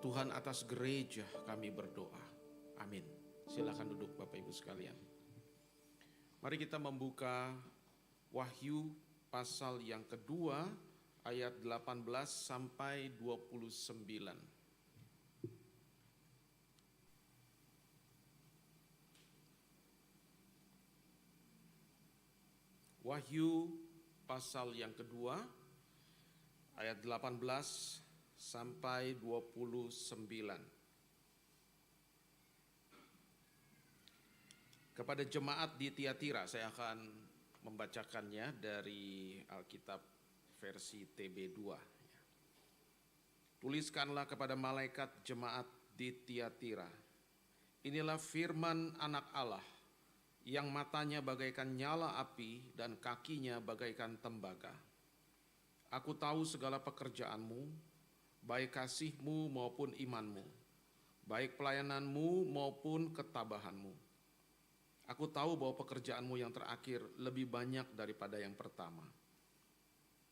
Tuhan, atas gereja kami berdoa. Amin. Silakan duduk Bapak Ibu sekalian. Mari kita membuka Wahyu pasal yang kedua ayat 18 sampai 29. Wahyu pasal yang kedua ayat 18 sampai 29. Kepada jemaat di Tiatira, saya akan membacakannya dari Alkitab versi TB2. Tuliskanlah kepada malaikat jemaat di Tiatira. Inilah firman Anak Allah, yang matanya bagaikan nyala api dan kakinya bagaikan tembaga. Aku tahu segala pekerjaanmu, baik kasihmu maupun imanmu, baik pelayananmu maupun ketabahanmu. Aku tahu bahwa pekerjaanmu yang terakhir lebih banyak daripada yang pertama.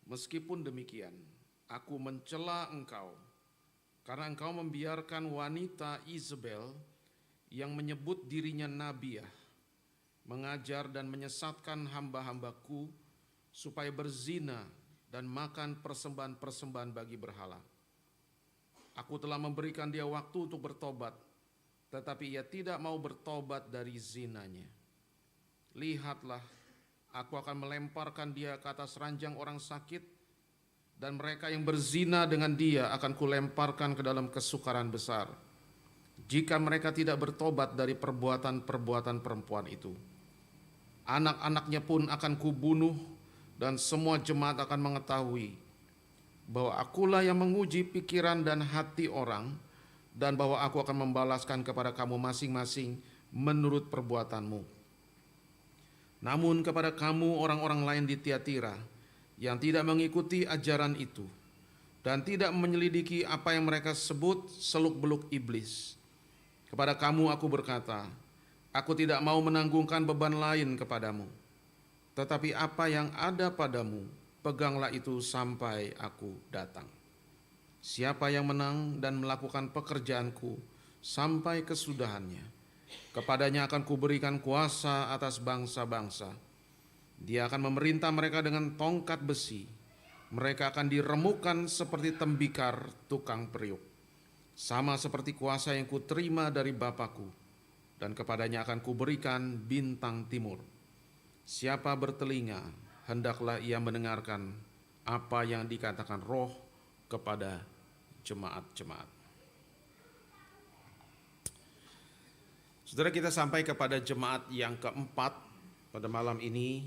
Meskipun demikian, aku mencela engkau, karena engkau membiarkan wanita Izebel yang menyebut dirinya nabiah, mengajar dan menyesatkan hamba-hambaku supaya berzina dan makan persembahan-persembahan bagi berhala. Aku telah memberikan dia waktu untuk bertobat, tetapi ia tidak mau bertobat dari zinanya. Lihatlah, aku akan melemparkan dia ke atas ranjang orang sakit, dan mereka yang berzina dengan dia akan kulemparkan ke dalam kesukaran besar, jika mereka tidak bertobat dari perbuatan-perbuatan perempuan itu. Anak-anaknya pun akan kubunuh, dan semua jemaat akan mengetahui bahwa akulah yang menguji pikiran dan hati orang, dan bahwa aku akan membalaskan kepada kamu masing-masing menurut perbuatanmu. Namun kepada kamu orang-orang lain di Tiatira yang tidak mengikuti ajaran itu dan tidak menyelidiki apa yang mereka sebut seluk-beluk iblis, kepada kamu aku berkata, aku tidak mau menanggungkan beban lain kepadamu, tetapi apa yang ada padamu, peganglah itu sampai aku datang. Siapa yang menang dan melakukan pekerjaanku sampai kesudahannya, kepadanya akan kuberikan kuasa atas bangsa-bangsa. Dia akan memerintah mereka dengan tongkat besi. Mereka akan diremukkan seperti tembikar tukang periuk, sama seperti kuasa yang kuterima dari Bapakku, dan kepadanya akan kuberikan bintang timur. Siapa bertelinga, hendaklah ia mendengarkan apa yang dikatakan Roh kepada jemaat-jemaat. Saudara, kita sampai kepada jemaat yang keempat pada malam ini.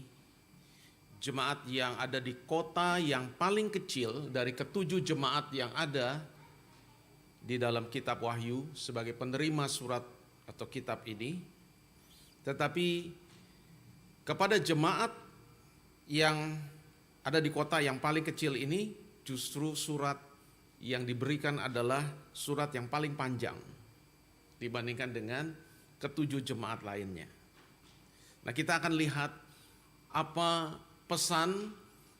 Jemaat yang ada di kota yang paling kecil dari ketujuh jemaat yang ada di dalam kitab Wahyu sebagai penerima surat atau kitab ini. Tetapi kepada jemaat yang ada di kota yang paling kecil ini, justru surat yang diberikan adalah surat yang paling panjang dibandingkan dengan ketujuh jemaat lainnya. Nah, kita akan lihat apa pesan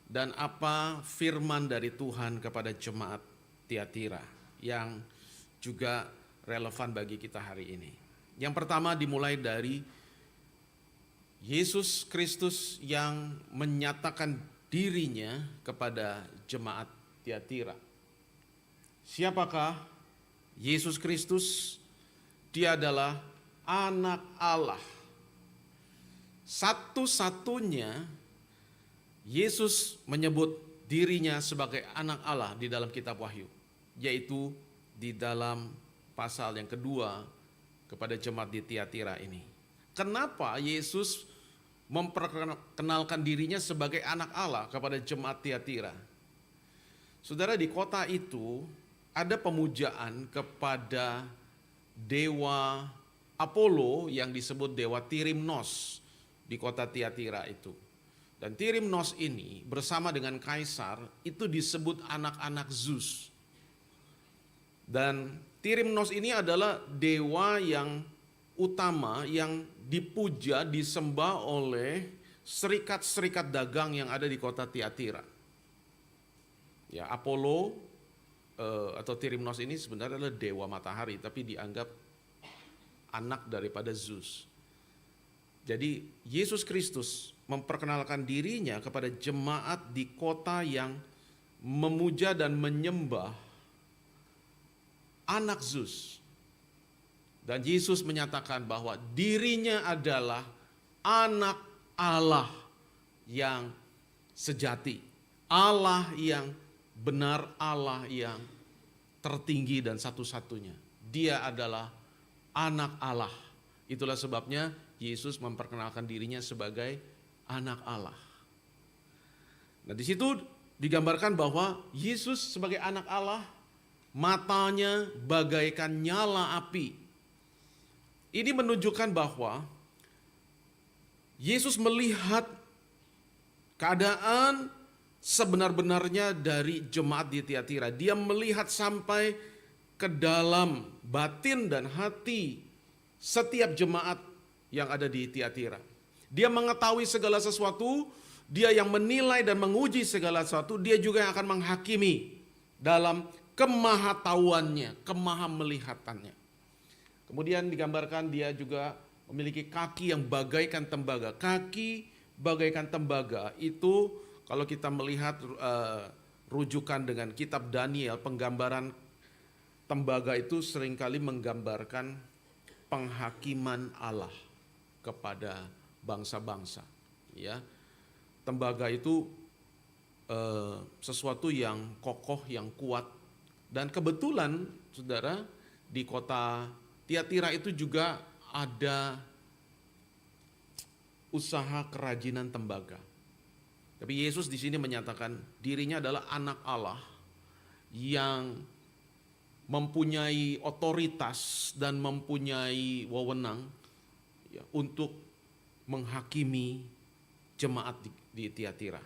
dan apa firman dari Tuhan kepada jemaat Tiatira yang juga relevan bagi kita hari ini. Yang pertama dimulai dari Yesus Kristus yang menyatakan dirinya kepada jemaat Tiatira. Siapakah Yesus Kristus? Dia adalah Anak Allah. Satu-satunya Yesus menyebut dirinya sebagai Anak Allah di dalam kitab Wahyu, yaitu di dalam pasal yang kedua kepada jemaat di Tiatira ini. Kenapa Yesus memperkenalkan dirinya sebagai Anak Allah kepada jemaat Tiatira? Saudara, di kota itu ada pemujaan kepada dewa Apollo yang disebut dewa Tirimnos di kota Tiatira itu. Dan Tirimnos ini bersama dengan kaisar itu disebut anak-anak Zeus. Dan Tirimnos ini adalah dewa yang utama yang dipuja, disembah oleh serikat-serikat dagang yang ada di kota Tiatira. Ya, Apollo atau Tirimnos ini sebenarnya adalah dewa matahari, tapi dianggap anak daripada Zeus. Jadi Yesus Kristus memperkenalkan dirinya kepada jemaat di kota yang memuja dan menyembah anak Zeus. Dan Yesus menyatakan bahwa dirinya adalah anak Allah yang sejati, Allah yang benar, Allah yang tertinggi dan satu-satunya. Dia adalah anak Allah. Itulah sebabnya Yesus memperkenalkan dirinya sebagai anak Allah. Nah, di situ digambarkan bahwa Yesus sebagai anak Allah, matanya bagaikan nyala api. Ini menunjukkan bahwa Yesus melihat keadaan sebenar-benarnya dari jemaat di Tiatira. Dia melihat sampai ke dalam batin dan hati setiap jemaat yang ada di Tiatira. Dia mengetahui segala sesuatu, dia yang menilai dan menguji segala sesuatu, dia juga yang akan menghakimi dalam kemahatauannya, kemahamelihatannya. Kemudian digambarkan dia juga memiliki kaki yang bagaikan tembaga. Kaki bagaikan tembaga itu kalau kita melihat rujukan dengan kitab Daniel, penggambaran tembaga itu seringkali menggambarkan penghakiman Allah kepada bangsa-bangsa. Ya, tembaga itu sesuatu yang kokoh, yang kuat. Dan kebetulan, saudara, di kota Tiatira itu juga ada usaha kerajinan tembaga. Tapi Yesus di sini menyatakan dirinya adalah anak Allah yang mempunyai otoritas dan mempunyai wewenang ya, untuk menghakimi jemaat di Tiatira.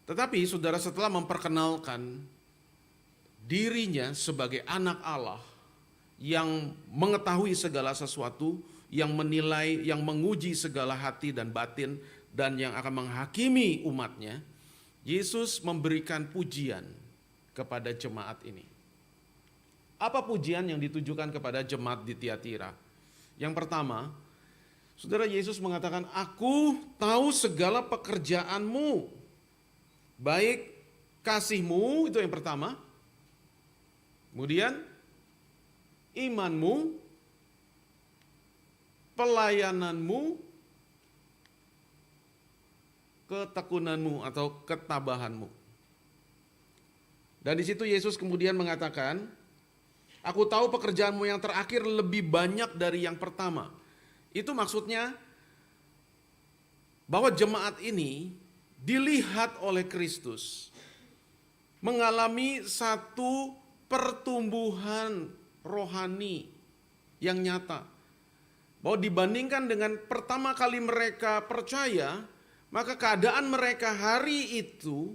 Tetapi saudara, setelah memperkenalkan dirinya sebagai anak Allah yang mengetahui segala sesuatu, yang menilai, yang menguji segala hati dan batin, dan yang akan menghakimi umatnya, Yesus memberikan pujian kepada jemaat ini. Apa pujian yang ditujukan kepada jemaat di Tiatira? Yang pertama, saudara, Yesus mengatakan, "Aku tahu segala pekerjaanmu, baik kasihmu," itu yang pertama. Kemudian imanmu, pelayananmu, ketekunanmu atau ketabahanmu. Dan di situ Yesus kemudian mengatakan, "Aku tahu pekerjaanmu yang terakhir lebih banyak dari yang pertama." Itu maksudnya bahwa jemaat ini dilihat oleh Kristus mengalami satu pertumbuhan rohani yang nyata. Bahwa dibandingkan dengan pertama kali mereka percaya, maka keadaan mereka hari itu,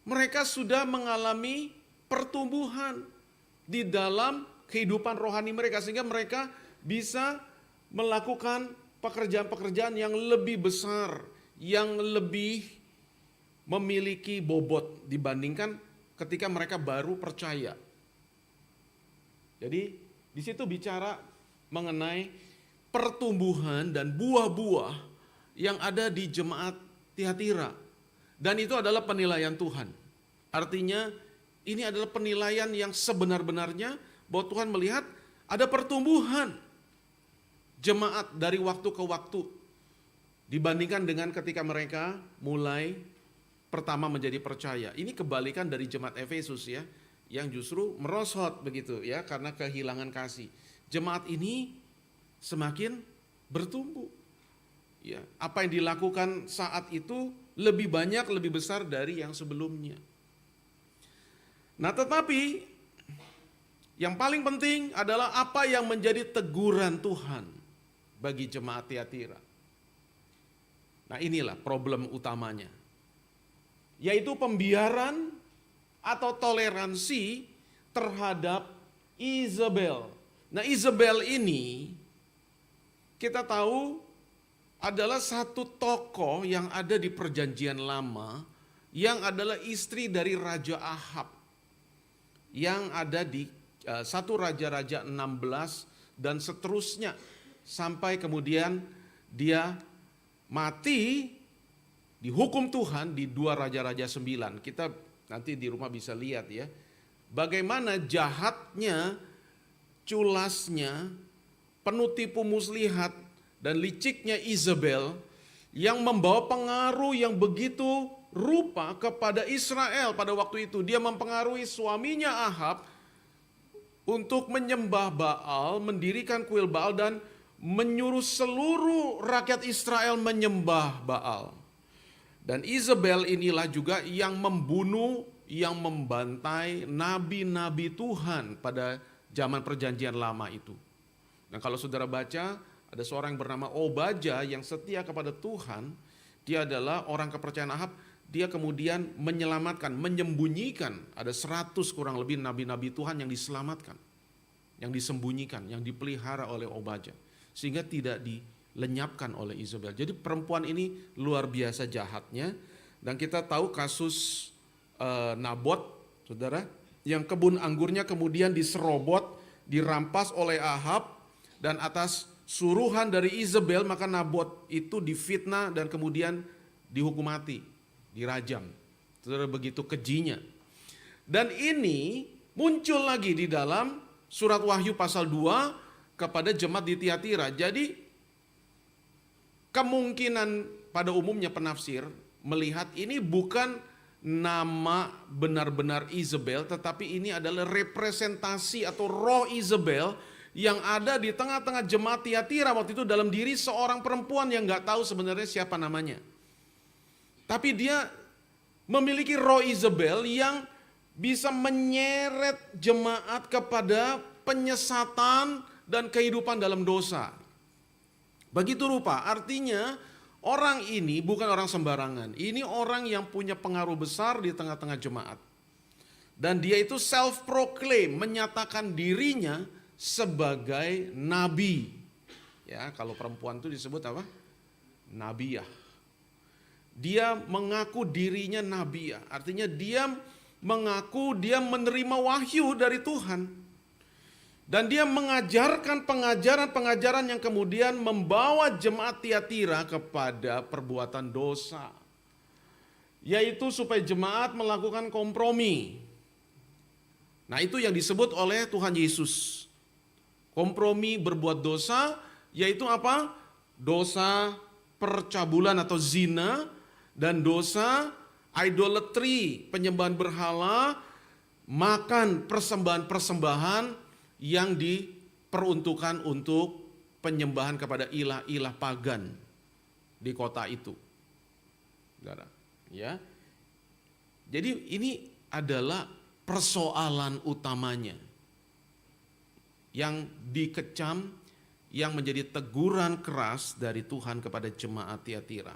mereka sudah mengalami pertumbuhan di dalam kehidupan rohani mereka. Sehingga mereka bisa melakukan pekerjaan-pekerjaan yang lebih besar, yang lebih memiliki bobot dibandingkan ketika mereka baru percaya. Jadi di situ bicara mengenai pertumbuhan dan buah-buah yang ada di jemaat Tiatira. Dan itu adalah penilaian Tuhan. Artinya ini adalah penilaian yang sebenar-benarnya bahwa Tuhan melihat ada pertumbuhan jemaat dari waktu ke waktu dibandingkan dengan ketika mereka mulai pertama menjadi percaya. Ini kebalikan dari jemaat Efesus ya, yang justru merosot begitu ya karena kehilangan kasih. Jemaat ini semakin bertumbuh. Ya, apa yang dilakukan saat itu lebih banyak, lebih besar dari yang sebelumnya. Nah, tetapi yang paling penting adalah apa yang menjadi teguran Tuhan bagi jemaat Tiatira. Nah, inilah problem utamanya. Yaitu pembiaran atau toleransi terhadap Isabel. Nah, Isabel ini kita tahu adalah satu tokoh yang ada di Perjanjian Lama yang adalah istri dari Raja Ahab. yang ada di 1 Raja-Raja 16 dan seterusnya sampai kemudian dia mati dihukum Tuhan di 2 Raja-Raja 9. Kita nanti di rumah bisa lihat ya, bagaimana jahatnya, culasnya, penuh tipu muslihat dan liciknya Isabel yang membawa pengaruh yang begitu rupa kepada Israel pada waktu itu. Dia mempengaruhi suaminya Ahab untuk menyembah Baal, mendirikan kuil Baal dan menyuruh seluruh rakyat Israel menyembah Baal. Dan Isabel inilah juga yang membunuh, yang membantai nabi-nabi Tuhan pada zaman perjanjian lama itu. Nah, kalau saudara baca, ada seorang yang bernama Obadya yang setia kepada Tuhan. Dia adalah orang kepercayaan Ahab. Dia kemudian menyelamatkan, menyembunyikan. Ada 100 kurang lebih nabi-nabi Tuhan yang diselamatkan, yang disembunyikan, yang dipelihara oleh Obadya, sehingga tidak dilenyapkan oleh Isabel. Jadi perempuan ini luar biasa jahatnya. Dan kita tahu kasus Nabot, saudara, yang kebun anggurnya kemudian diserobot, dirampas oleh Ahab, dan atas suruhan dari Isabel maka Nabot itu difitnah dan kemudian dihukum mati, dirajam. Saudara, begitu kejinya. Dan ini muncul lagi di dalam surat Wahyu pasal 2 kepada jemaat di Tiatira. Jadi kemungkinan pada umumnya penafsir melihat ini bukan nama benar-benar Isabel, tetapi ini adalah representasi atau roh Isabel yang ada di tengah-tengah jemaat Tiatira waktu itu dalam diri seorang perempuan yang gak tahu sebenarnya siapa namanya. Tapi dia memiliki roh Isabel yang bisa menyeret jemaat kepada penyesatan dan kehidupan dalam dosa. Begitu rupa, artinya orang ini bukan orang sembarangan. Ini orang yang punya pengaruh besar di tengah-tengah jemaat. Dan dia itu self-proclaim, menyatakan dirinya sebagai nabi. Ya, kalau perempuan itu disebut apa? Nabiyah. Dia mengaku dirinya nabiyah. Artinya dia mengaku dia menerima wahyu dari Tuhan. Dan dia mengajarkan pengajaran-pengajaran yang kemudian membawa jemaat Tiatira kepada perbuatan dosa. Yaitu supaya jemaat melakukan kompromi. Nah, itu yang disebut oleh Tuhan Yesus. Kompromi berbuat dosa, yaitu apa? Dosa percabulan atau zina, dan dosa idolatry, penyembahan berhala, makan persembahan-persembahan yang diperuntukkan untuk penyembahan kepada ilah-ilah pagan di kota itu. Ya. Jadi ini adalah persoalan utamanya yang dikecam, yang menjadi teguran keras dari Tuhan kepada jemaat Tiatira.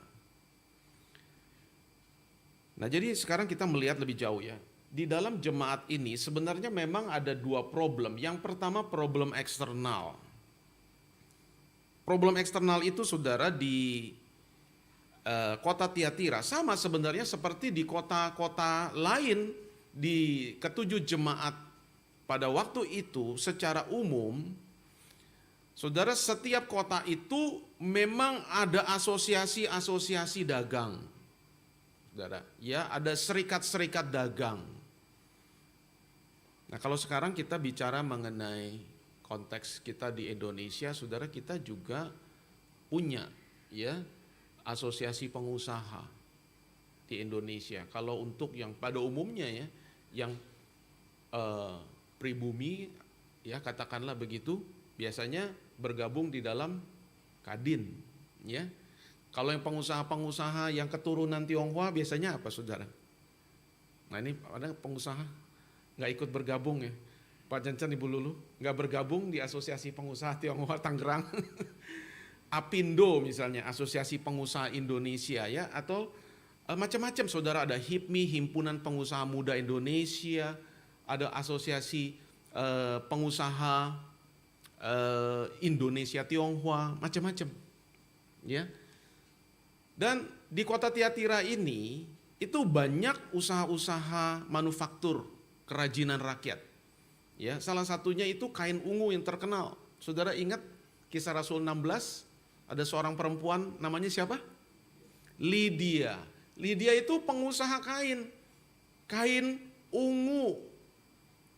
Nah, jadi sekarang kita melihat lebih jauh ya. Di dalam jemaat ini sebenarnya memang ada 2 problem. Yang pertama problem eksternal. Problem eksternal itu saudara di kota Tiatira sama sebenarnya seperti di kota-kota lain di ketujuh jemaat pada waktu itu. Secara umum, saudara, setiap kota itu memang ada asosiasi-asosiasi dagang. Saudara, ya, ada serikat-serikat dagang. Nah, kalau sekarang kita bicara mengenai konteks kita di Indonesia, saudara, kita juga punya ya asosiasi pengusaha di Indonesia. Kalau untuk yang pada umumnya ya, yang pribumi ya katakanlah begitu, biasanya bergabung di dalam Kadin ya. Kalau yang pengusaha-pengusaha yang keturunan Tionghoa biasanya apa, saudara? Nah, ini ada pengusaha nggak ikut bergabung ya, Pak Jancan, Ibu Lulu nggak bergabung di asosiasi pengusaha Tionghoa Tangerang. Apindo misalnya, asosiasi pengusaha Indonesia ya, atau macam-macam saudara, ada HIPMI, Himpunan Pengusaha Muda Indonesia, ada asosiasi pengusaha Indonesia Tionghoa, macam-macam ya. Dan di kota Tiatira ini itu banyak usaha-usaha manufaktur, kerajinan rakyat. Ya, salah satunya itu kain ungu yang terkenal. Saudara ingat Kisah Rasul 16, ada seorang perempuan namanya siapa? Lydia. Lydia itu pengusaha kain. Kain ungu.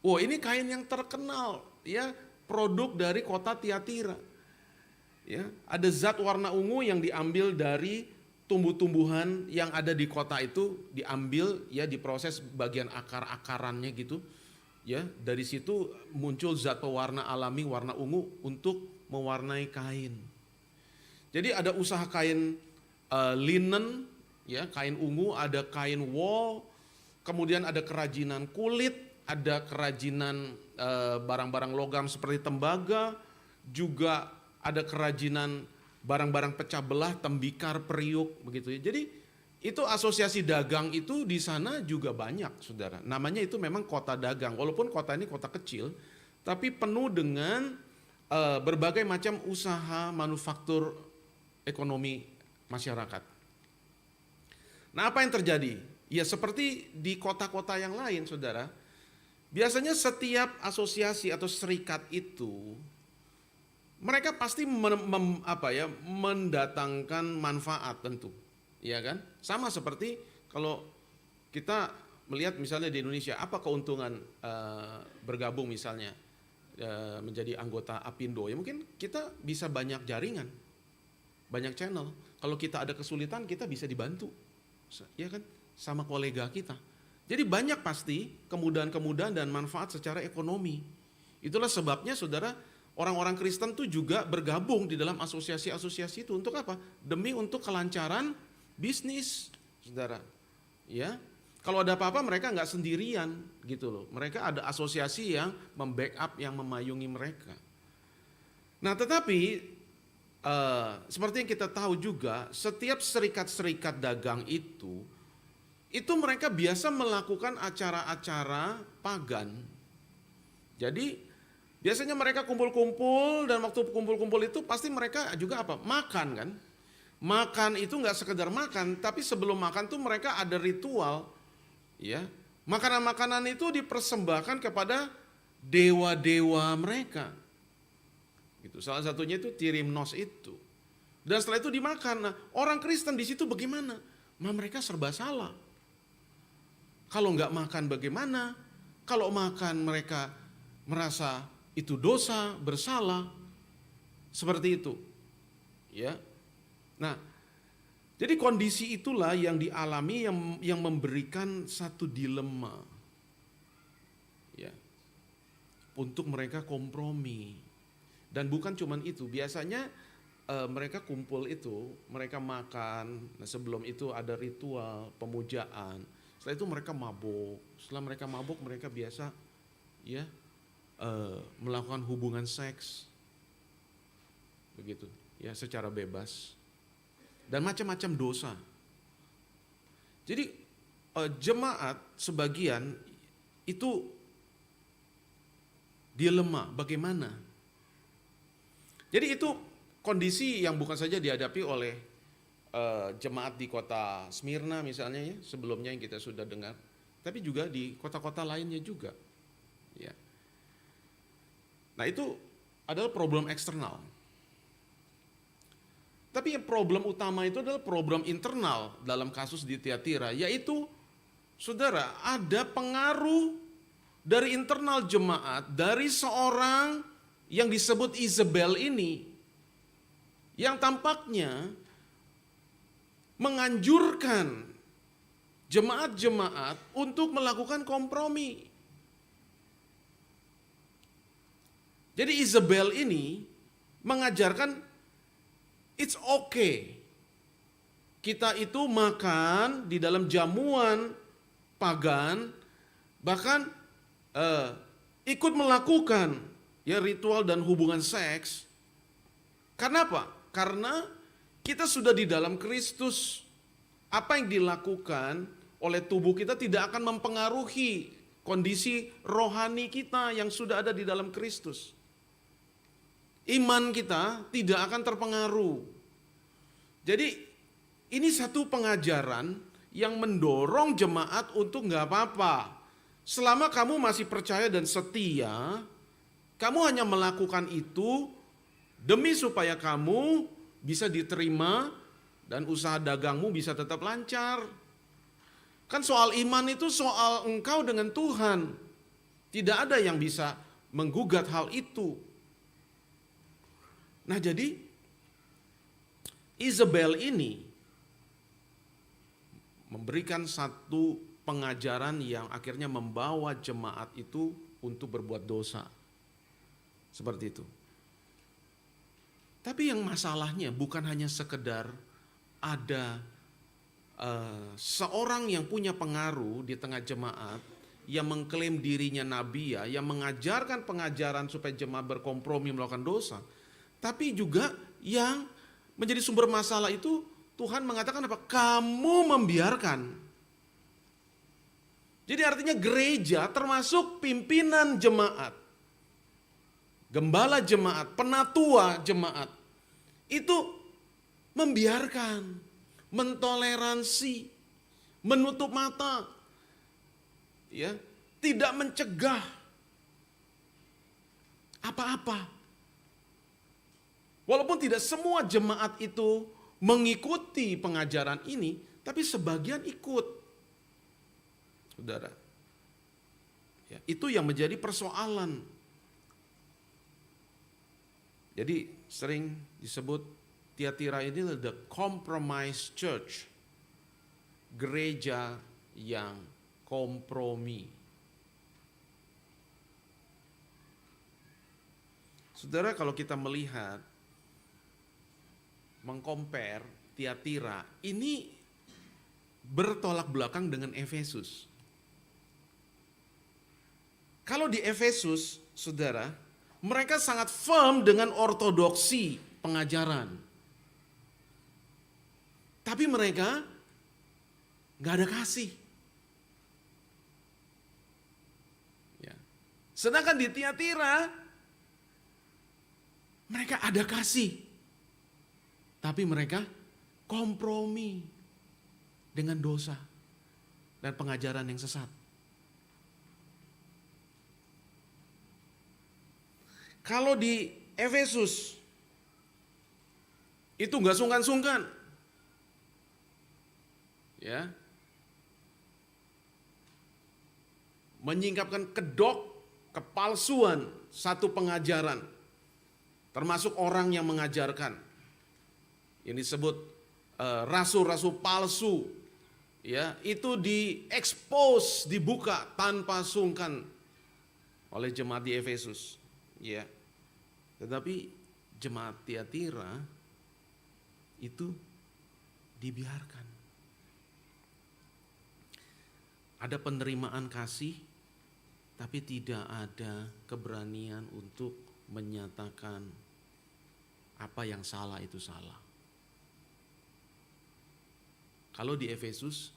Oh, ini kain yang terkenal, ya, produk dari kota Tiatira. Ya, ada zat warna ungu yang diambil dari tumbuh-tumbuhan yang ada di kota itu, diambil, ya, diproses bagian akar-akarannya gitu. Ya, dari situ muncul zat pewarna alami warna ungu untuk mewarnai kain. Jadi ada usaha kain linen, ya, kain ungu, ada kain wool, kemudian ada kerajinan kulit, ada kerajinan barang-barang logam seperti tembaga, juga ada kerajinan barang-barang pecah belah, tembikar, periuk, begitu ya. Jadi itu asosiasi dagang itu di sana juga banyak, saudara. Namanya itu memang kota dagang, walaupun kota ini kota kecil, tapi penuh dengan berbagai macam usaha manufaktur ekonomi masyarakat. Nah, apa yang terjadi? Ya seperti di kota-kota yang lain, saudara. Biasanya setiap asosiasi atau serikat itu mereka pasti mendatangkan manfaat tentu, ya kan? Sama seperti kalau kita melihat misalnya di Indonesia, apa keuntungan bergabung misalnya menjadi anggota Apindo? Ya mungkin kita bisa banyak jaringan, banyak channel. Kalau kita ada kesulitan kita bisa dibantu, ya kan? Sama kolega kita. Jadi banyak pasti kemudahan-kemudahan dan manfaat secara ekonomi. Itulah sebabnya saudara, orang-orang Kristen tuh juga bergabung di dalam asosiasi-asosiasi itu untuk apa? Demi untuk kelancaran bisnis, saudara. Ya, kalau ada apa-apa mereka nggak sendirian gitu loh. Mereka ada asosiasi yang membackup, yang memayungi mereka. Nah, tetapi seperti yang kita tahu juga, setiap serikat-serikat dagang itu mereka biasa melakukan acara-acara pagan. Jadi biasanya mereka kumpul-kumpul, dan waktu kumpul-kumpul itu pasti mereka juga apa? Makan kan? Makan itu nggak sekedar makan, tapi sebelum makan tuh mereka ada ritual, ya. Makanan-makanan itu dipersembahkan kepada dewa-dewa mereka. Gitu. Salah satunya itu Tirimnos itu. Dan setelah itu dimakan. Nah, orang Kristen di situ bagaimana? Mereka serba salah. Kalau nggak makan bagaimana? Kalau makan mereka merasa itu dosa, bersalah, seperti itu, ya. Nah, jadi kondisi itulah yang dialami yang memberikan satu dilema, ya, untuk mereka kompromi. Dan bukan cuman itu, biasanya mereka kumpul itu, mereka makan. Nah, sebelum itu ada ritual pemujaan. Setelah itu mereka mabuk. Setelah mereka mabuk, mereka biasa, ya, melakukan hubungan seks, begitu, ya, secara bebas, dan macam-macam dosa. Jadi jemaat sebagian itu dilema bagaimana. Jadi itu kondisi yang bukan saja dihadapi oleh jemaat di kota Smyrna misalnya, ya, sebelumnya yang kita sudah dengar, tapi juga di kota-kota lainnya juga, ya. Nah, itu adalah problem eksternal. Tapi yang problem utama itu adalah problem internal dalam kasus di Tiatira, yaitu saudara, ada pengaruh dari internal jemaat, dari seorang yang disebut Isabel ini, yang tampaknya menganjurkan jemaat-jemaat untuk melakukan kompromi. Jadi Isabel ini mengajarkan it's okay. Kita itu makan di dalam jamuan pagan, bahkan ikut melakukan, ya, ritual dan hubungan seks. Karena apa? Karena kita sudah di dalam Kristus. Apa yang dilakukan oleh tubuh kita tidak akan mempengaruhi kondisi rohani kita yang sudah ada di dalam Kristus. Iman kita tidak akan terpengaruh. Jadi ini satu pengajaran yang mendorong jemaat untuk nggak apa-apa. Selama kamu masih percaya dan setia, kamu hanya melakukan itu demi supaya kamu bisa diterima dan usaha dagangmu bisa tetap lancar. Kan soal iman itu soal engkau dengan Tuhan. Tidak ada yang bisa menggugat hal itu. Nah jadi Isabel ini memberikan satu pengajaran yang akhirnya membawa jemaat itu untuk berbuat dosa. Seperti itu. Tapi yang masalahnya bukan hanya sekedar ada seorang yang punya pengaruh di tengah jemaat yang mengklaim dirinya nabi ya, yang mengajarkan pengajaran supaya jemaat berkompromi melakukan dosa. Tapi juga yang menjadi sumber masalah itu Tuhan mengatakan apa? Kamu membiarkan. Jadi artinya gereja termasuk pimpinan jemaat, gembala jemaat, penatua jemaat itu membiarkan, mentoleransi, menutup mata, ya, tidak mencegah apa-apa. Walaupun tidak semua jemaat itu mengikuti pengajaran ini, tapi sebagian ikut. Saudara, ya, itu yang menjadi persoalan. Jadi sering disebut Tiatira ini the compromise church, gereja yang kompromi. Saudara, kalau kita melihat, mengcompare Tiatira ini bertolak belakang dengan Efesus. Kalau di Efesus, saudara, mereka sangat firm dengan ortodoksi pengajaran. Tapi mereka gak ada kasih. Ya. Sedangkan di Tiatira, mereka ada kasih. Tapi mereka kompromi dengan dosa dan pengajaran yang sesat. Kalau di Efesus, itu gak sungkan-sungkan. Ya, menyingkapkan kedok kepalsuan satu pengajaran, termasuk orang yang mengajarkan. Ini disebut rasul-rasul palsu, ya, itu diekspos, dibuka tanpa sungkan oleh jemaat di Efesus, ya. Tetapi jemaat Tiatira itu dibiarkan. Ada penerimaan kasih, tapi tidak ada keberanian untuk menyatakan apa yang salah itu salah. Kalau di Efesus,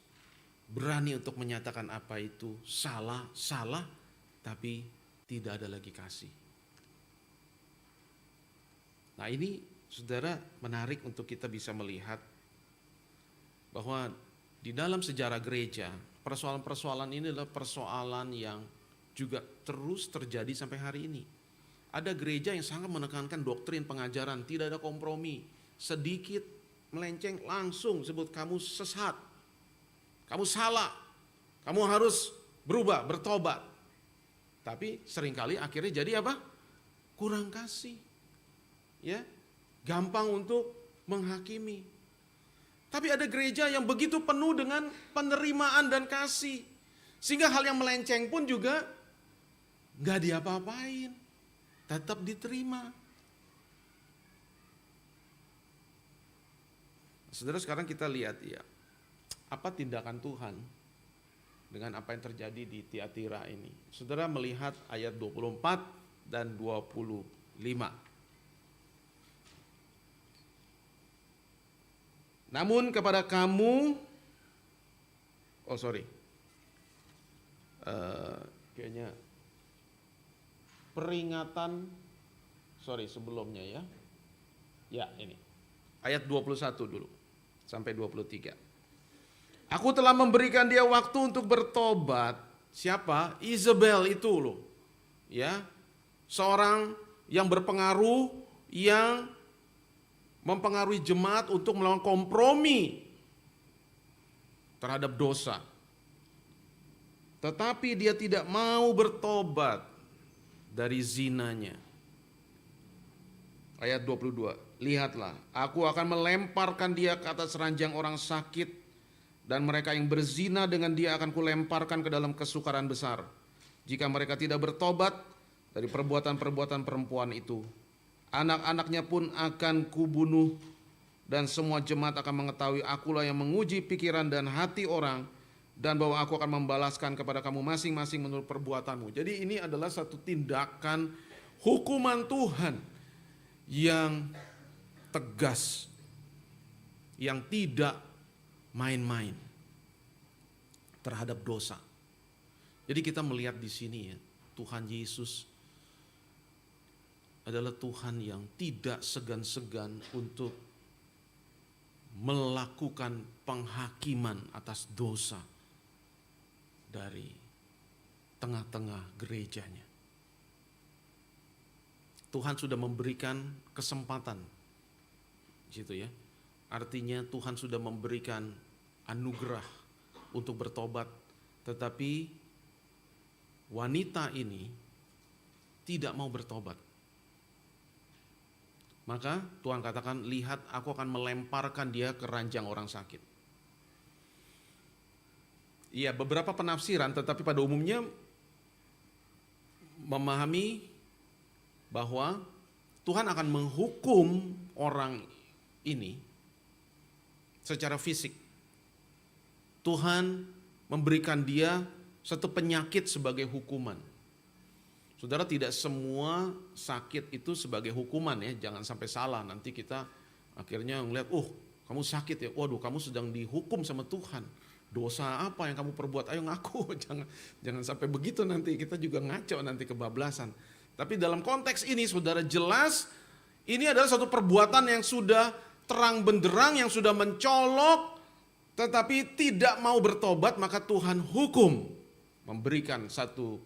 berani untuk menyatakan apa itu salah, tapi tidak ada lagi kasih. Nah ini saudara menarik untuk kita bisa melihat bahwa di dalam sejarah gereja, persoalan-persoalan ini adalah persoalan yang juga terus terjadi sampai hari ini. Ada gereja yang sangat menekankan doktrin pengajaran, tidak ada kompromi. Sedikit melenceng langsung sebut kamu sesat, kamu salah, kamu harus berubah, bertobat. Tapi seringkali akhirnya jadi apa? Kurang kasih. Ya, gampang untuk menghakimi. Tapi ada gereja yang begitu penuh dengan penerimaan dan kasih. Sehingga hal yang melenceng pun juga gak diapa-apain. Tetap diterima. Saudara, sekarang kita lihat ya, apa tindakan Tuhan dengan apa yang terjadi di Tiatira ini. Saudara melihat ayat 24 dan 25. Namun kepada kamu, kayaknya peringatan, sebelumnya ya. Ya ini, ayat 21 dulu, sampai 23. Aku telah memberikan dia waktu untuk bertobat Siapa? Isabel itu loh. Ya. Seorang yang berpengaruh, yang mempengaruhi jemaat untuk melakukan kompromi terhadap dosa. Tetapi dia tidak mau bertobat dari zinanya. Ayat 22, lihatlah, aku akan melemparkan dia ke atas ranjang orang sakit, dan mereka yang berzina dengan dia akan kulemparkan ke dalam kesukaran besar. Jika mereka tidak bertobat dari perbuatan-perbuatan perempuan itu, anak-anaknya pun akan kubunuh, dan semua jemaat akan mengetahui akulah yang menguji pikiran dan hati orang, dan bahwa aku akan membalaskan kepada kamu masing-masing menurut perbuatanmu. Jadi ini adalah satu tindakan hukuman Tuhan yang tegas, yang tidak main-main terhadap dosa. Jadi kita melihat di sini ya, Tuhan Yesus adalah Tuhan yang tidak segan-segan untuk melakukan penghakiman atas dosa dari tengah-tengah gerejanya. Tuhan sudah memberikan kesempatan, gitu ya. Artinya Tuhan sudah memberikan anugerah untuk bertobat, tetapi wanita ini tidak mau bertobat. Maka Tuhan katakan, lihat aku akan melemparkan dia ke ranjang orang sakit. Iya, beberapa penafsiran, tetapi pada umumnya memahami bahwa Tuhan akan menghukum orang ini secara fisik. Tuhan memberikan dia satu penyakit sebagai hukuman. Saudara, tidak semua sakit itu sebagai hukuman ya, jangan sampai salah. Nanti kita akhirnya ngelihat, kamu sakit ya, waduh kamu sedang dihukum sama Tuhan. Dosa apa yang kamu perbuat? Ayo ngaku. Jangan sampai begitu, nanti kita juga ngaco, nanti kebablasan. Tapi dalam konteks ini saudara, jelas ini adalah satu perbuatan yang sudah terang benderang, yang sudah mencolok, tetapi tidak mau bertobat, maka Tuhan hukum, memberikan satu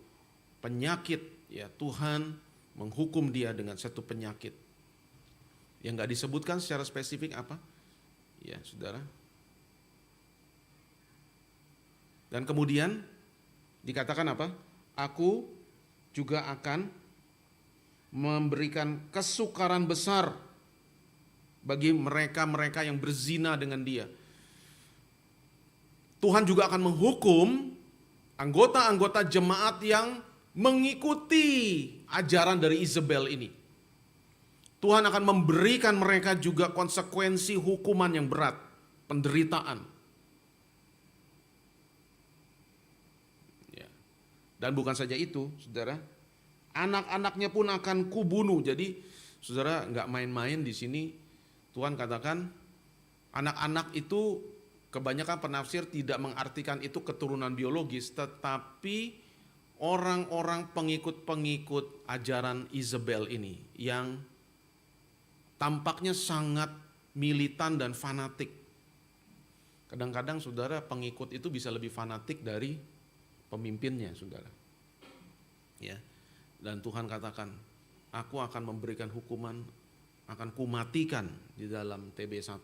penyakit. Ya, Tuhan menghukum dia dengan satu penyakit yang gak disebutkan secara spesifik apa. Ya saudara. Dan kemudian dikatakan apa? Aku juga akan memberikan kesukaran besar bagi mereka-mereka yang berzina dengan dia. Tuhan juga akan menghukum anggota-anggota jemaat yang mengikuti ajaran dari Isabel ini. Tuhan akan memberikan mereka juga konsekuensi hukuman yang berat, penderitaan. Dan bukan saja itu, saudara, anak-anaknya pun akan kubunuh. Jadi, saudara, nggak main-main di sini. Tuhan katakan, anak-anak itu kebanyakan penafsir tidak mengartikan itu keturunan biologis, tetapi orang-orang pengikut-pengikut ajaran Isabel ini yang tampaknya sangat militan dan fanatik. Kadang-kadang, saudara, pengikut itu bisa lebih fanatik dari pemimpinnya, saudara. Ya. Dan Tuhan katakan, aku akan memberikan hukuman, akan kumatikan di dalam TB1,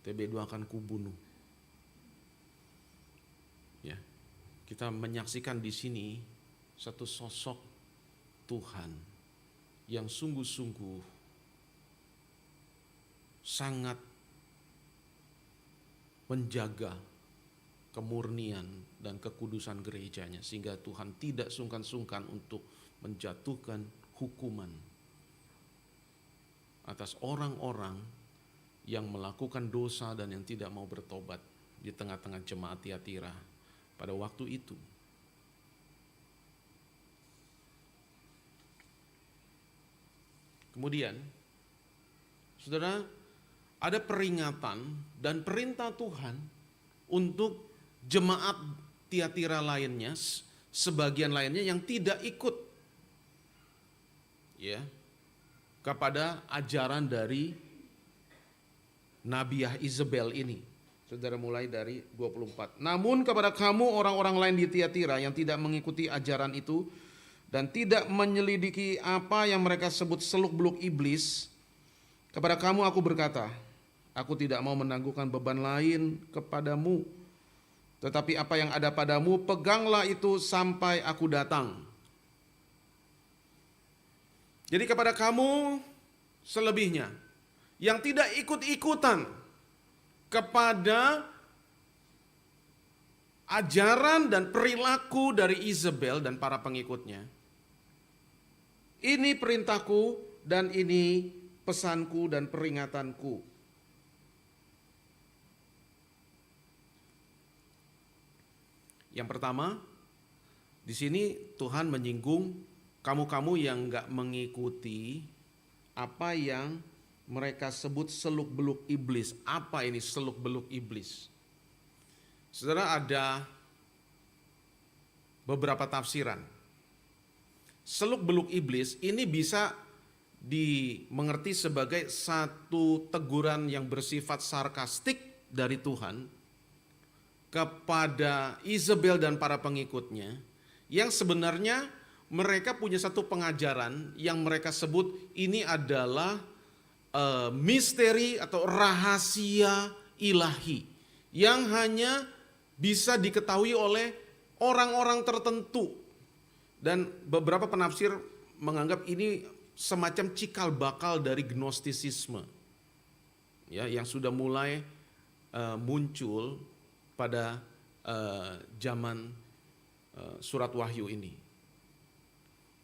TB2 akan kubunuh. Ya. Kita menyaksikan di sini satu sosok Tuhan yang sungguh-sungguh sangat menjaga kemurnian dan kekudusan gerejanya, sehingga Tuhan tidak sungkan-sungkan untuk menjatuhkan hukuman atas orang-orang yang melakukan dosa dan yang tidak mau bertobat di tengah-tengah jemaat Tiatira pada waktu itu. Kemudian, saudara, ada peringatan dan perintah Tuhan untuk jemaat Tiatira lainnya, sebagian lainnya yang tidak ikut ya kepada ajaran dari Nabiah Isabel ini. Saudara, mulai dari 24. Namun kepada kamu orang-orang lain di Tiatira yang tidak mengikuti ajaran itu dan tidak menyelidiki apa yang mereka sebut seluk-beluk iblis, kepada kamu aku berkata, aku tidak mau menangguhkan beban lain kepadamu, tetapi apa yang ada padamu peganglah itu sampai aku datang. Jadi kepada kamu selebihnya yang tidak ikut-ikutan kepada ajaran dan perilaku dari Isabel dan para pengikutnya, ini perintahku dan ini pesanku dan peringatanku. Yang pertama, di sini Tuhan menyinggung kamu-kamu yang enggak mengikuti apa yang mereka sebut seluk-beluk iblis. Apa ini seluk-beluk iblis? Saudara, ada beberapa tafsiran. Seluk-beluk iblis ini bisa dimengerti sebagai satu teguran yang bersifat sarkastik dari Tuhan kepada Isabel dan para pengikutnya, yang sebenarnya mereka punya satu pengajaran yang mereka sebut ini adalah misteri atau rahasia ilahi yang hanya bisa diketahui oleh orang-orang tertentu. Dan beberapa penafsir menganggap ini semacam cikal bakal dari gnostisisme, ya, yang sudah mulai muncul pada zaman surat Wahyu ini.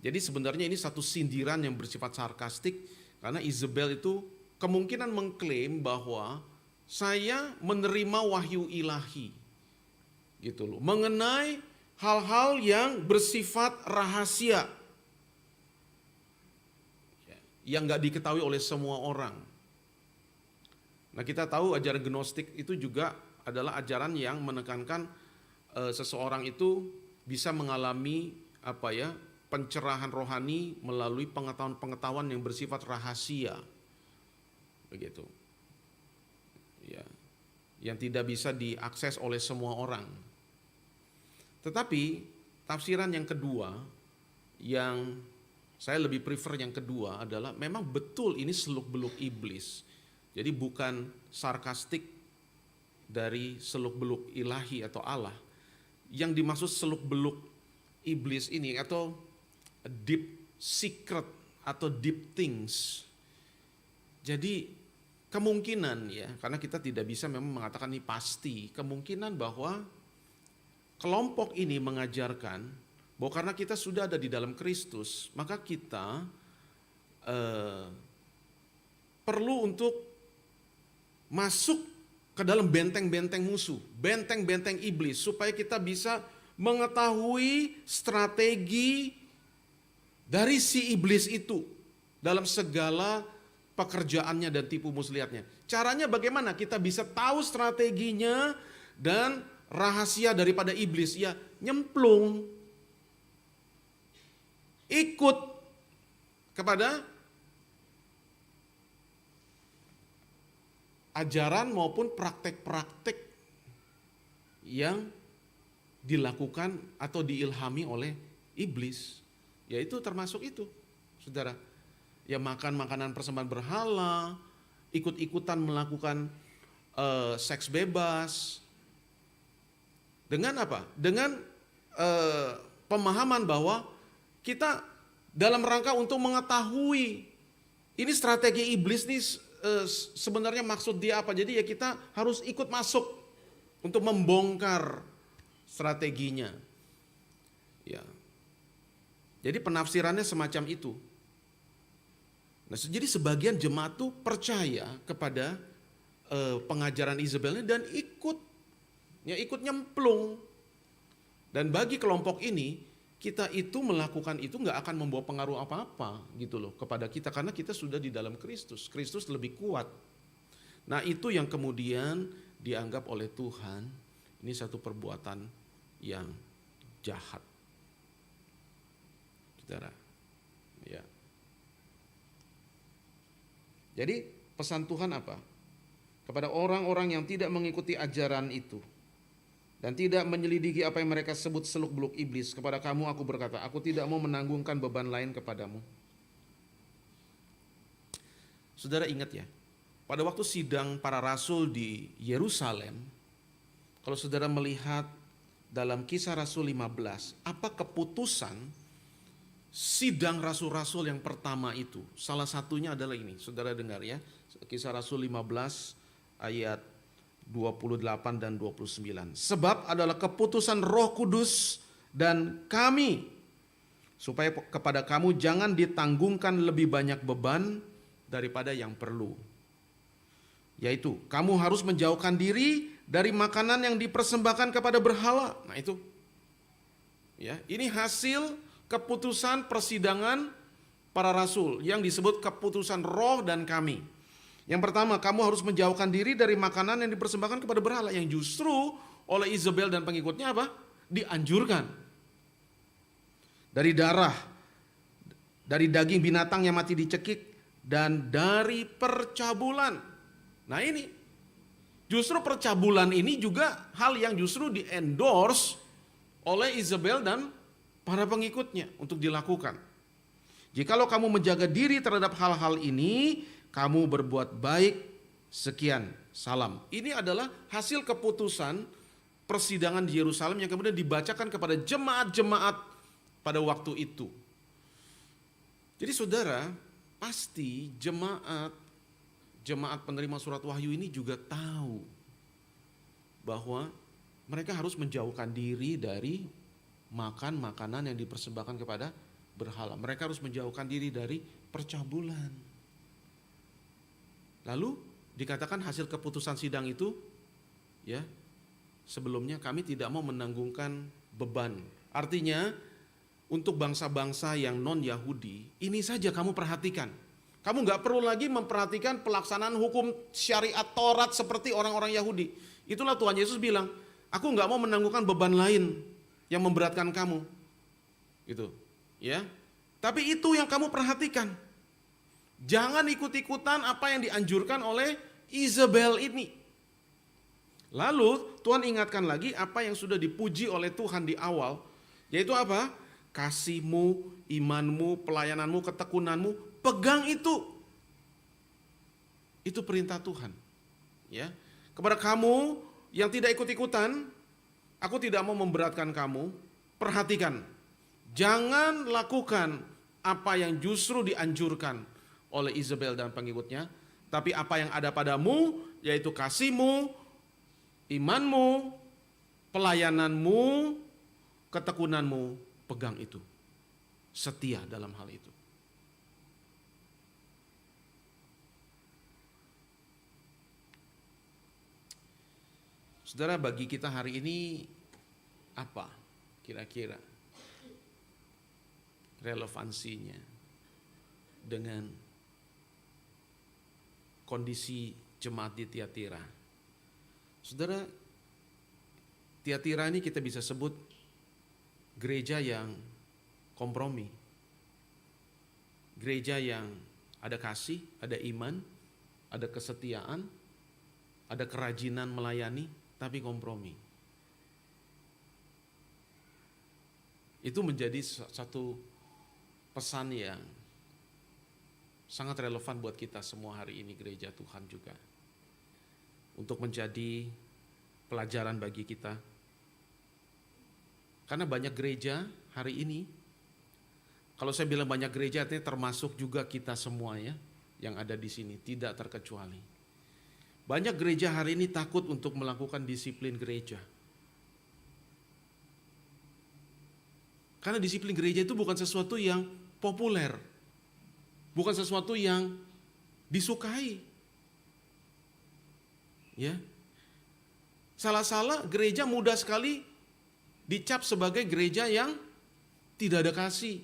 Jadi sebenarnya ini satu sindiran yang bersifat sarkastik, karena Isabel itu kemungkinan mengklaim bahwa saya menerima wahyu ilahi, gitu loh, mengenai hal-hal yang bersifat rahasia, yang nggak diketahui oleh semua orang. Nah, kita tahu ajaran gnostik itu juga adalah ajaran yang menekankan seseorang itu bisa mengalami pencerahan rohani melalui pengetahuan-pengetahuan yang bersifat rahasia, begitu, ya, yang tidak bisa diakses oleh semua orang. Tetapi tafsiran yang kedua, yang saya lebih prefer yang kedua, adalah memang betul ini seluk-beluk iblis. Jadi bukan sarkastik dari seluk-beluk ilahi atau Allah. Yang dimaksud seluk-beluk iblis ini atau deep secret atau deep things. Jadi kemungkinan, ya, karena kita tidak bisa memang mengatakan ini pasti, kemungkinan bahwa kelompok ini mengajarkan bahwa karena kita sudah ada di dalam Kristus, maka kita perlu untuk masuk ke dalam benteng-benteng musuh, benteng-benteng iblis, supaya kita bisa mengetahui strategi dari si iblis itu dalam segala pekerjaannya dan tipu muslihatnya. Caranya bagaimana kita bisa tahu strateginya dan rahasia daripada iblis? Ya, nyemplung, ikut kepada ajaran maupun praktek-praktek yang dilakukan atau diilhami oleh iblis. Yaitu termasuk itu, saudara. Ya, makan makanan persembahan berhala, ikut-ikutan melakukan seks bebas. Dengan apa? Dengan pemahaman bahwa kita dalam rangka untuk mengetahui ini strategi iblis nih sebenarnya maksud dia apa. Jadi ya kita harus ikut masuk untuk membongkar strateginya. Ya. Jadi penafsirannya semacam itu. Nah, jadi sebagian jemaat tuh percaya kepada pengajaran Isabel dan ikut nyemplung. Dan bagi kelompok ini, kita itu melakukan itu nggak akan membawa pengaruh apa-apa gitu loh kepada kita, karena kita sudah di dalam Kristus. Kristus lebih kuat. Nah, itu yang kemudian dianggap oleh Tuhan ini satu perbuatan yang jahat. Saudara. Ya. Jadi pesan Tuhan apa? kepada orang-orang yang tidak mengikuti ajaran itu dan tidak menyelidiki apa yang mereka sebut seluk-beluk iblis. Kepada kamu aku berkata, aku tidak mau menanggungkan beban lain kepadamu. Saudara ingat ya, pada waktu sidang para rasul di Yerusalem, kalau saudara melihat dalam Kisah Rasul 15, apa keputusan sidang rasul-rasul yang pertama itu? Salah satunya adalah ini, saudara dengar ya, Kisah Rasul 15 ayat 28 dan 29. Sebab adalah keputusan Roh Kudus dan kami, supaya kepada kamu jangan ditanggungkan lebih banyak beban daripada yang perlu. Yaitu, kamu harus menjauhkan diri dari makanan yang dipersembahkan kepada berhala. Nah itu, ya, ini hasil keputusan persidangan para rasul yang disebut keputusan Roh dan kami. Yang pertama, kamu harus menjauhkan diri dari makanan yang dipersembahkan kepada berhala, yang justru oleh Isabel dan pengikutnya apa? Dianjurkan. Dari darah, dari daging binatang yang mati dicekik, dan dari percabulan. Nah ini, justru percabulan ini juga hal yang justru di-endorse oleh Isabel dan para pengikutnya untuk dilakukan. Jikalau kamu menjaga diri terhadap hal-hal ini, kamu berbuat baik, sekian, salam. Ini adalah hasil keputusan persidangan di Yerusalem yang kemudian dibacakan kepada jemaat-jemaat pada waktu itu. Jadi saudara, pasti jemaat penerima surat wahyu ini juga tahu bahwa mereka harus menjauhkan diri dari makan makanan yang dipersembahkan kepada berhala. Mereka harus menjauhkan diri dari percabulan. Lalu dikatakan hasil keputusan sidang itu, ya, sebelumnya kami tidak mau menanggungkan beban. Artinya untuk bangsa-bangsa yang non-Yahudi, ini saja kamu perhatikan. Kamu gak perlu lagi memperhatikan pelaksanaan hukum syariat Taurat seperti orang-orang Yahudi. Itulah Tuhan Yesus bilang, aku gak mau menanggungkan beban lain yang memberatkan kamu. Gitu, ya. Tapi itu yang kamu perhatikan. Jangan ikut-ikutan apa yang dianjurkan oleh Isabel ini. Lalu Tuhan ingatkan lagi apa yang sudah dipuji oleh Tuhan di awal, yaitu apa? Kasihmu, imanmu, pelayananmu, ketekunanmu, pegang itu. Itu perintah Tuhan. Ya. Kepada kamu yang tidak ikut-ikutan, aku tidak mau memberatkan kamu. Perhatikan, jangan lakukan apa yang justru dianjurkan oleh Isabel dan pengikutnya, tapi apa yang ada padamu, yaitu kasihmu, imanmu, pelayananmu, ketekunanmu, pegang itu. Setia dalam hal itu. Saudara, bagi kita hari ini apa kira-kira relevansinya dengan kondisi jemaat di Tiatira? Saudara, Tiatira ini kita bisa sebut gereja yang kompromi. Gereja yang ada kasih, ada iman, ada kesetiaan, ada kerajinan melayani, tapi kompromi. Itu menjadi satu pesan yang sangat relevan buat kita semua hari ini, gereja Tuhan juga. Untuk menjadi pelajaran bagi kita. Karena banyak gereja hari ini, kalau saya bilang banyak gereja artinya termasuk juga kita semua ya, yang ada di sini, tidak terkecuali. Banyak gereja hari ini takut untuk melakukan disiplin gereja. Karena disiplin gereja itu bukan sesuatu yang populer. Bukan sesuatu yang disukai. Ya. Salah-salah gereja mudah sekali dicap sebagai gereja yang tidak ada kasih.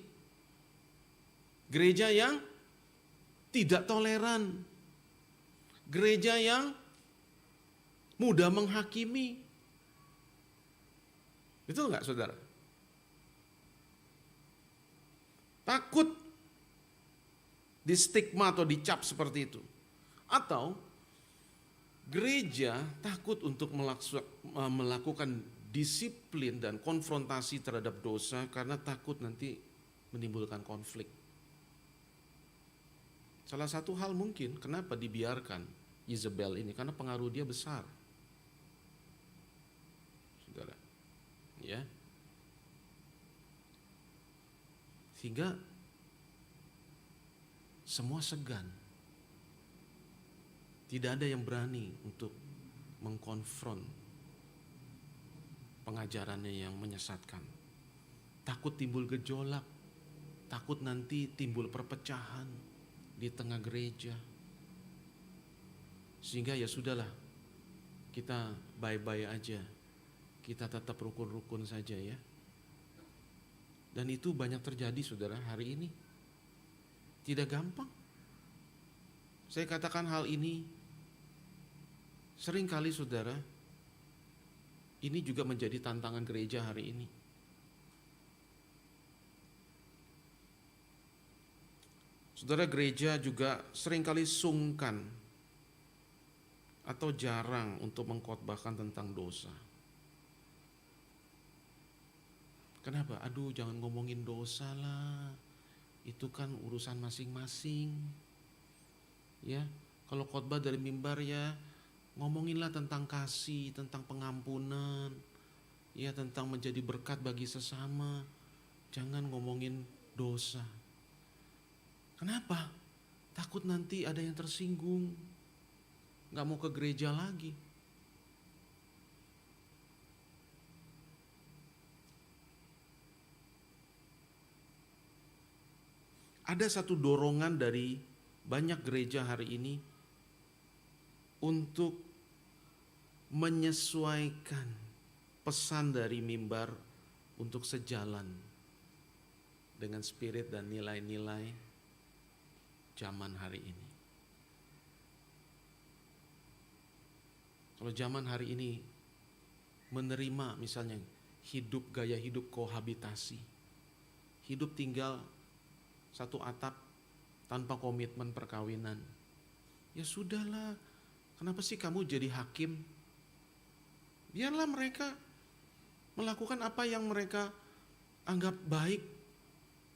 Gereja yang tidak toleran. Gereja yang mudah menghakimi. Betul enggak, saudara? Takut di stigma atau dicap seperti itu. Atau Gereja takut untuk melakukan disiplin dan konfrontasi terhadap dosa karena takut nanti menimbulkan konflik. Salah satu hal mungkin kenapa dibiarkan Isabel ini, karena pengaruh dia besar. Saudara, ya. Sehingga semua segan. Tidak ada yang berani untuk mengkonfront pengajarannya yang menyesatkan. Takut timbul gejolak, takut nanti timbul perpecahan di tengah gereja. Sehingga ya sudahlah, kita bye-bye aja, kita tetap rukun-rukun saja ya. Dan itu banyak terjadi saudara hari ini. Tidak gampang. Saya katakan hal ini seringkali saudara, ini juga menjadi tantangan gereja hari ini. Saudara, gereja juga seringkali sungkan atau jarang untuk mengkhotbahkan tentang dosa. Kenapa? Aduh, jangan ngomongin dosa lah. Itu kan urusan masing-masing. Ya, kalau khotbah dari mimbar ya ngomonginlah tentang kasih, tentang pengampunan, ya tentang menjadi berkat bagi sesama. Jangan ngomongin dosa. Kenapa? Takut nanti ada yang tersinggung, gak mau ke gereja lagi. Ada satu dorongan dari banyak gereja hari ini untuk menyesuaikan pesan dari mimbar untuk sejalan dengan spirit dan nilai-nilai zaman hari ini. Kalau zaman hari ini menerima misalnya gaya hidup kohabitasi, hidup tinggal satu atap tanpa komitmen perkawinan, ya sudahlah, kenapa sih kamu jadi hakim? Biarlah mereka melakukan apa yang mereka anggap baik.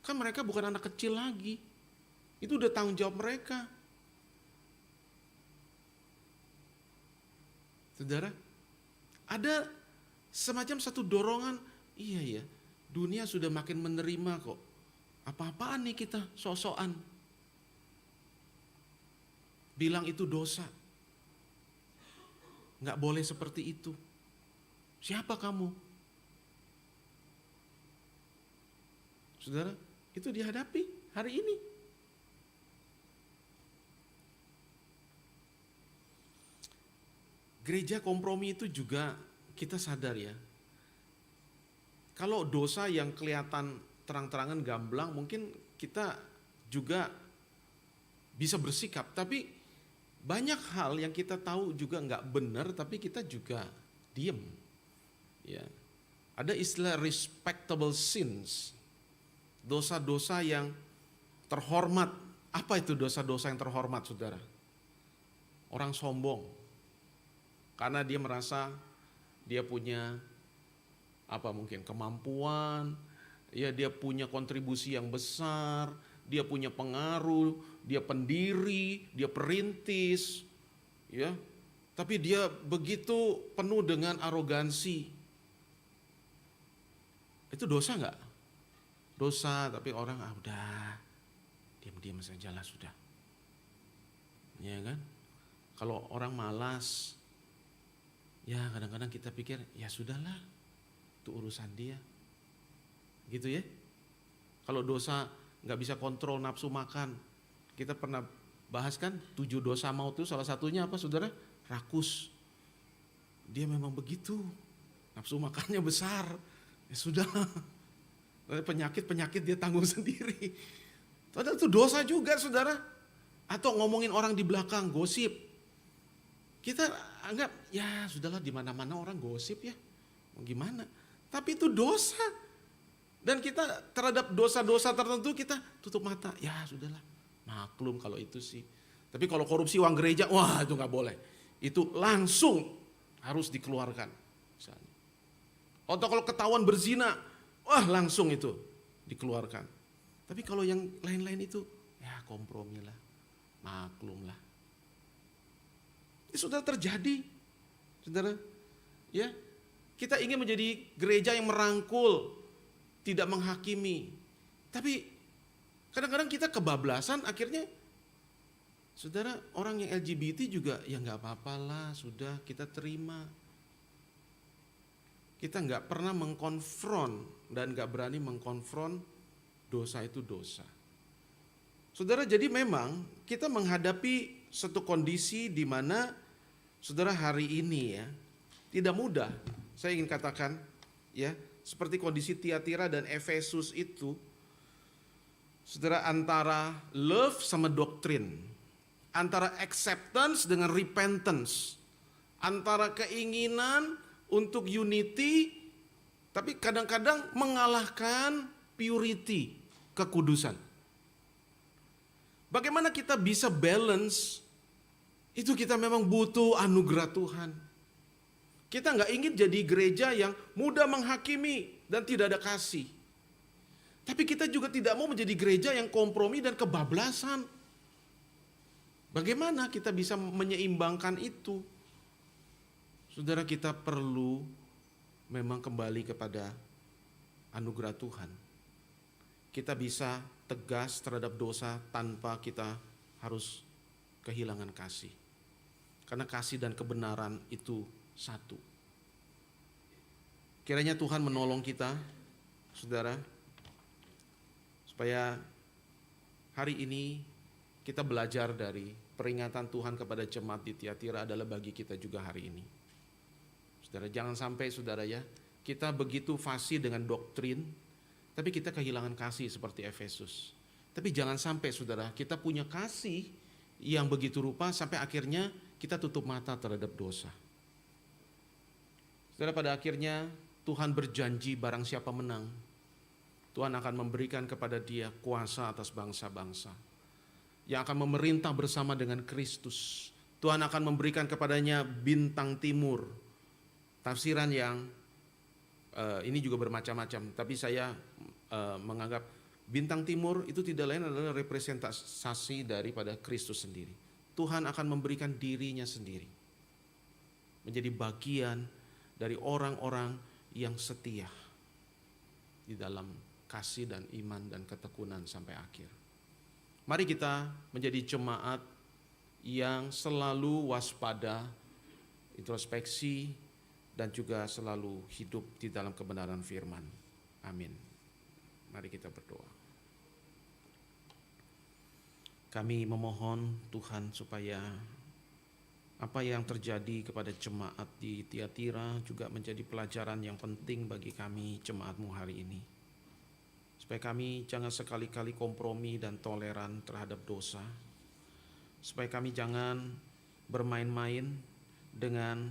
Kan mereka bukan anak kecil lagi. Itu udah tanggung jawab mereka. Saudara, ada semacam satu dorongan, iya ya, dunia sudah makin menerima kok. Apa-apaan nih kita sok-sokan. Bilang itu dosa. Nggak boleh seperti itu. Siapa kamu? Saudara, itu dihadapi hari ini. Gereja kompromi itu juga kita sadar ya. Kalau dosa yang kelihatan terang-terangan gamblang mungkin kita juga bisa bersikap. Tapi banyak hal yang kita tahu juga nggak benar tapi kita juga diem. Ya. Ada istilah respectable sins. Dosa-dosa yang terhormat. Apa itu dosa-dosa yang terhormat saudara? Orang sombong. Karena dia merasa dia punya mungkin kemampuan, ya dia punya kontribusi yang besar, dia punya pengaruh, dia pendiri, dia perintis, ya. Tapi dia begitu penuh dengan arogansi. Itu dosa enggak? Dosa, tapi orang udah diam-diam saja lah sudah. Ya kan? Kalau orang malas, ya kadang-kadang kita pikir ya sudahlah, itu urusan dia. Gitu ya. Kalau dosa nggak bisa kontrol nafsu makan, kita pernah bahas kan 7 dosa maut itu salah satunya apa saudara? Rakus. Dia memang begitu, nafsu makannya besar, ya sudah. Penyakit dia tanggung sendiri. Padahal itu dosa juga saudara. Atau ngomongin orang di belakang, gosip. Kita anggap ya sudahlah, di mana-mana orang gosip ya, mau gimana? Tapi itu dosa. Dan kita terhadap dosa-dosa tertentu kita tutup mata. Ya sudahlah, maklum kalau itu sih. Tapi kalau korupsi uang gereja, wah itu nggak boleh. itu langsung harus dikeluarkan. Misalnya. Atau kalau ketahuan berzina, wah langsung itu dikeluarkan. Tapi kalau yang lain-lain itu, ya kompromilah, maklumlah. Ini sudah terjadi, saudara. Ya, kita ingin menjadi gereja yang merangkul, tidak menghakimi. Tapi kadang-kadang kita kebablasan, akhirnya saudara, orang yang LGBT juga ya nggak apa-apalah, sudah kita terima. Kita nggak pernah mengkonfront dan nggak berani mengkonfront dosa itu dosa. Saudara, jadi memang kita menghadapi satu kondisi di mana saudara hari ini ya tidak mudah. Saya ingin katakan ya, seperti kondisi Tiatira dan Efesus itu, saudara, antara love sama doktrin, antara acceptance dengan repentance, antara keinginan untuk unity, tapi kadang-kadang mengalahkan purity, kekudusan. Bagaimana kita bisa balance? Itu kita memang butuh anugerah Tuhan. Kita nggak ingin jadi gereja yang mudah menghakimi dan tidak ada kasih. Tapi kita juga tidak mau menjadi gereja yang kompromi dan kebablasan. Bagaimana kita bisa menyeimbangkan itu? Saudara, kita perlu memang kembali kepada anugerah Tuhan. Kita bisa tegas terhadap dosa tanpa kita harus kehilangan kasih. Karena kasih dan kebenaran itu satu. Kiranya Tuhan menolong kita, saudara, supaya hari ini kita belajar dari peringatan Tuhan kepada jemaat di Tiatira adalah bagi kita juga hari ini. Saudara, jangan sampai saudara ya, kita begitu fasih dengan doktrin, tapi kita kehilangan kasih seperti Efesus. Tapi jangan sampai saudara, kita punya kasih yang begitu rupa sampai akhirnya kita tutup mata terhadap dosa. Saudara, pada akhirnya Tuhan berjanji barang siapa menang, Tuhan akan memberikan kepada dia kuasa atas bangsa-bangsa, yang akan memerintah bersama dengan Kristus. Tuhan akan memberikan kepadanya bintang timur. Tafsiran yang ini juga bermacam-macam, tapi saya menganggap bintang timur itu tidak lain adalah representasi daripada Kristus sendiri. Tuhan akan memberikan dirinya sendiri menjadi bagian dari orang-orang yang setia di dalam kasih dan iman dan ketekunan sampai akhir. Mari kita menjadi jemaat yang selalu waspada, introspeksi, dan juga selalu hidup di dalam kebenaran firman. Amin. Mari kita berdoa. Kami memohon Tuhan supaya apa yang terjadi kepada jemaat di Tiatira juga menjadi pelajaran yang penting bagi kami jemaat-Mu hari ini. Supaya kami jangan sekali-kali kompromi dan toleran terhadap dosa. Supaya kami jangan bermain-main dengan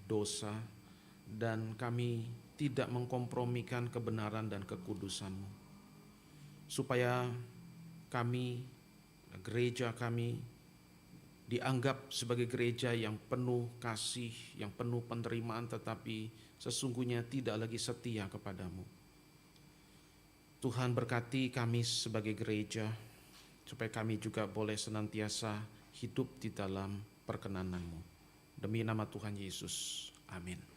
dosa, dan kami tidak mengkompromikan kebenaran dan kekudusan-Mu. Supaya kami, gereja kami, dianggap sebagai gereja yang penuh kasih, yang penuh penerimaan, tetapi sesungguhnya tidak lagi setia kepadamu. Tuhan berkati kami sebagai gereja, supaya kami juga boleh senantiasa hidup di dalam perkenan-Mu. Demi nama Tuhan Yesus, amin.